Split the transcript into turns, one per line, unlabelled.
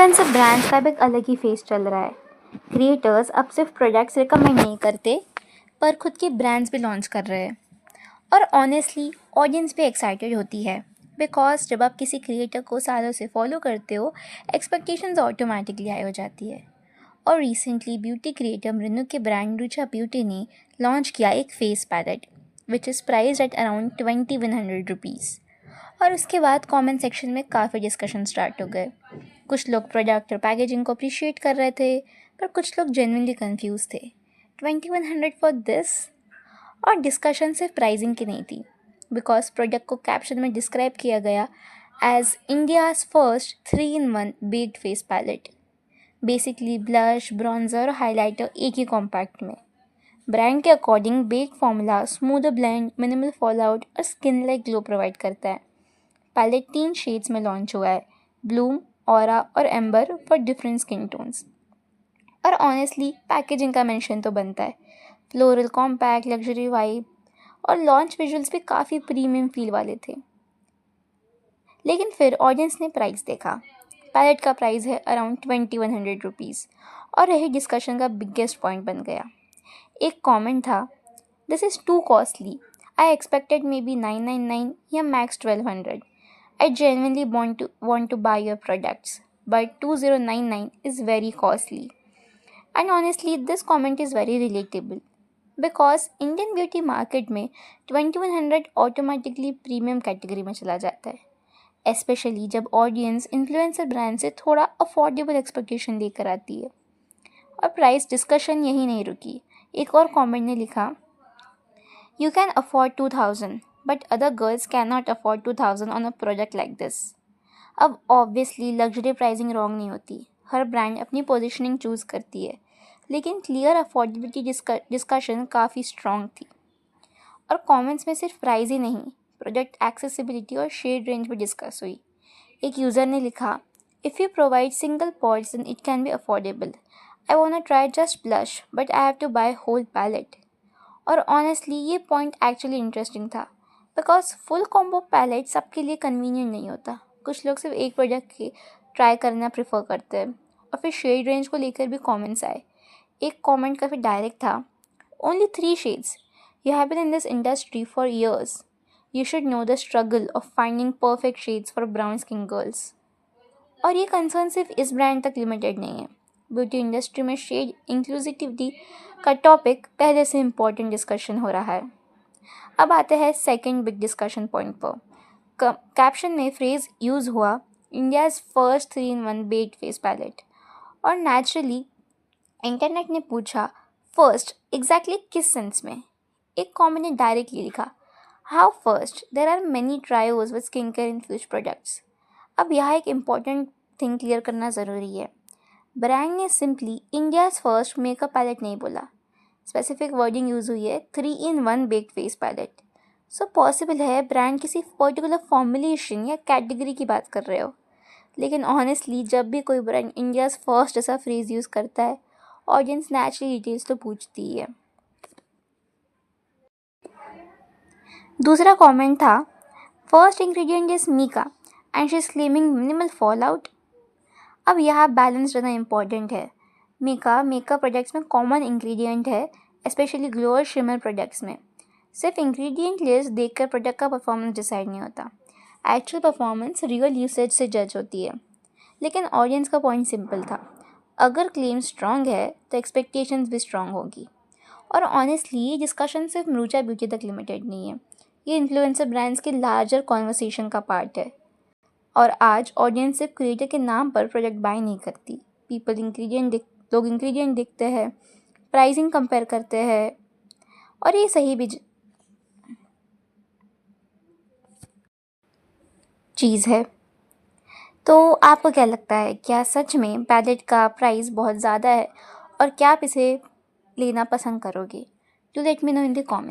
Influencer brands का भी एक अलग ही फेस चल रहा है। क्रिएटर्स अब सिर्फ प्रोडक्ट्स रिकमेंड नहीं करते पर खुद के ब्रांड्स भी लॉन्च कर रहे हैं। और ऑनेस्टली ऑडियंस भी एक्साइटेड होती है बिकॉज जब आप किसी क्रिएटर को सालों से फॉलो करते हो एक्सपेक्टेशंस ऑटोमेटिकली हाई हो जाती है। और रिसेंटली ब्यूटी क्रिएटर मृनु के ब्रांड रुचा ब्यूटी ने लॉन्च किया एक face palette which is priced at around 2100 rupees. और उसके बाद कमेंट सेक्शन में काफ़ी डिस्कशन स्टार्ट हो गए। कुछ लोग प्रोडक्ट और पैकेजिंग को अप्रिशिएट कर रहे थे पर कुछ लोग जेन्युइनली कंफ्यूज थे। 2100 फॉर दिस। और डिस्कशन सिर्फ प्राइसिंग की नहीं थी बिकॉज प्रोडक्ट को कैप्शन में डिस्क्राइब किया गया as India's first 3-in-1 baked face palette. Basically blush, bronzer और हाइलाइटर एक ही कॉम्पैक्ट में। ब्रांड के according bake formula smoother blend, minimal fallout और स्किन लाइक ग्लो प्रोवाइड करता है। पैलेट 3 शेड्स में लॉन्च हुआ है, ब्लूम, ऑरा और amber for different skin tones. और ऑनेस्टली पैकेजिंग का मेंशन तो बनता है, फ्लोरल, कॉम्पैक्ट, लग्जरी वाइब और लॉन्च विजुअल्स भी काफ़ी प्रीमियम फील वाले थे। लेकिन फिर ऑडियंस ने प्राइस देखा। पैलेट का प्राइस है अराउंड 2100 रुपीज़ और यही डिस्कशन का बिगेस्ट पॉइंट बन गया। एक कमेंट था, this is to costly, I expected may be 999 या max 1200. I genuinely want to buy your products, but 2099 is very costly. And honestly, this comment is very relatable because Indian beauty market में 2100 automatically premium category में चला जाता है, especially जब audience influencer brand से थोड़ा affordable expectation लेकर आती है। और प्राइस डिस्कशन यही नहीं रुकी। एक और कमेंट ने लिखा, You can afford 2000, but other girls cannot afford 2000 on a product like this. अब ऑब्वियसली लग्जरी प्राइसिंग रॉन्ग नहीं होती, हर ब्रांड अपनी पोजीशनिंग चूज़ करती है, लेकिन क्लियर अफोर्डेबिलिटी डिस्कशन काफ़ी स्ट्रॉन्ग थी। और कमेंट्स में सिर्फ प्राइस ही नहीं, प्रोडक्ट एक्सेसिबिलिटी और शेड रेंज भी डिस्कस हुई। एक यूज़र ने लिखा, if you provide single pods then it can be affordable, I want to try just blush but I have to buy whole palette. और ऑनेस्टली ये पॉइंट एक्चुअली इंटरेस्टिंग था because full combo palette सबके लिए convenient नहीं होता। कुछ लोग सिर्फ एक प्रोडक्ट के ट्राई करना प्रेफर करते हैं। और फिर शेड रेंज को लेकर भी कमेंट्स आए। एक कमेंट काफ़ी डायरेक्ट था, only 3 shades, you have been in this industry for years, you should know the struggle of finding perfect shades for brown skin girls. और ये कंसर्न सिर्फ इस ब्रांड तक लिमिटेड नहीं है, ब्यूटी इंडस्ट्री में शेड इंक्लूसिविटी का टॉपिक पहले से इम्पोर्टेंट डिस्कशन हो रहा है। अब आते हैं सेकंड बिग डिस्कशन पॉइंट पर। कैप्शन में फ्रेज यूज़ हुआ, India's first 3-in-1 baked face palette. और नेचुरली इंटरनेट ने पूछा, फर्स्ट एग्जैक्टली किस सेंस में? एक कमेंट ने डायरेक्टली लिखा, how first, there are many trios with skin care infuse products. अब यहाँ एक इम्पॉर्टेंट थिंग क्लियर करना ज़रूरी है, ब्रांड ने simply India's first makeup palette नहीं बोला, स्पेसिफिक वर्डिंग यूज़ हुई है 3-in-1 baked face palette. So possible है ब्रांड किसी पर्टिकुलर फॉर्मुलेशन या कैटेगरी की बात कर रहे हो, लेकिन ऑनेस्टली जब भी कोई ब्रांड इंडियाज़ फर्स्ट जैसा फ्रेज यूज़ करता है ऑडियंस नेचुरली डिटेल्स तो पूछती ही है। दूसरा कमेंट था, first ingredient is mica and she is claiming minimal fallout. अब यहाँ बैलेंस रहना इम्पॉर्टेंट है। मीका मेकअप प्रोडक्ट्स में कॉमन इंग्रेडिएंट है, स्पेशली ग्लो और शिमर प्रोडक्ट्स में। सिर्फ इंग्रेडिएंट लिस्ट देखकर प्रोडक्ट का परफॉर्मेंस डिसाइड नहीं होता, एक्चुअल परफॉर्मेंस रियल यूसेज से जज होती है। लेकिन ऑडियंस का पॉइंट सिंपल था, अगर क्लेम स्ट्रॉन्ग है तो एक्सपेक्टेशंस भी स्ट्रॉन्ग होगी। और ऑनेस्टली ये डिस्कशन सिर्फ मृचा ब्यूटी तक लिमिटेड नहीं है, ये इन्फ्लुएंसर ब्रांड्स के लार्जर कॉन्वर्सेशन का पार्ट है। और आज ऑडियंस सिर्फ क्रिएटर के नाम पर प्रोडक्ट बाय नहीं करती, लोग इंग्रेडिएंट देखते हैं, प्राइसिंग कंपेयर करते हैं, और ये सही भी चीज़ है। तो आपको क्या लगता है, क्या सच में पैलेट का प्राइस बहुत ज़्यादा है और क्या आप इसे लेना पसंद करोगे? Do let me know in the comment.